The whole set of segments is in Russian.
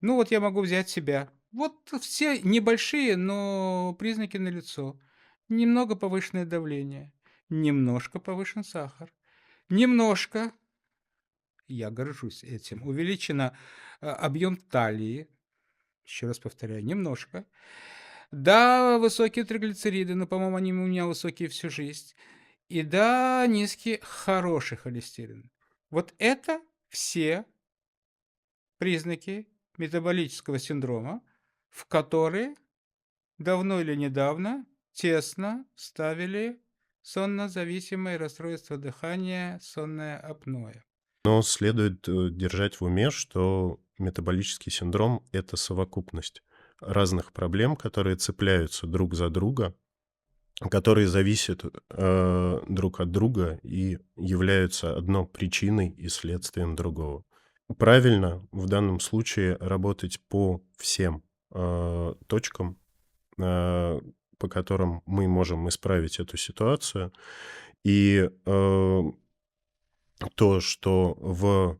Ну, вот я могу взять себя. Вот все небольшие, но признаки налицо. Немного повышенное давление, немножко повышен сахар, немножко, я горжусь этим, увеличено, объем талии, еще раз повторяю, немножко. Да, высокие триглицериды, но, по-моему, они у меня высокие всю жизнь. И да, низкий хороший холестерин. Вот это все признаки метаболического синдрома, в которые давно или недавно тесно ставили соннозависимое расстройство дыхания, сонное апноэ. Но следует, держать в уме, что метаболический синдром — это совокупность разных проблем, которые цепляются друг за друга, которые зависят, друг от друга и являются одно причиной и следствием другого. Правильно в данном случае работать по всем, точкам, а, по которым мы можем исправить эту ситуацию. И, то, что в,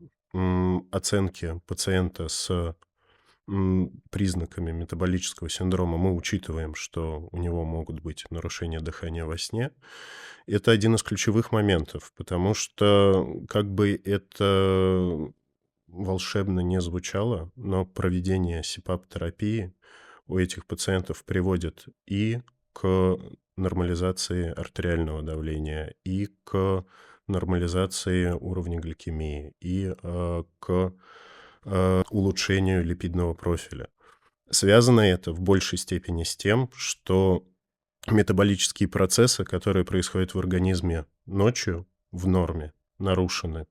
оценке пациента с, признаками метаболического синдрома мы учитываем, что у него могут быть нарушения дыхания во сне, это один из ключевых моментов, потому что, как бы это волшебно не звучало, но проведение СИПАП-терапии у этих пациентов приводит и к нормализации артериального давления, и к нормализации уровня гликемии, и к улучшению липидного профиля. Связано это в большей степени с тем, что метаболические процессы, которые происходят в организме ночью, в норме, нарушены.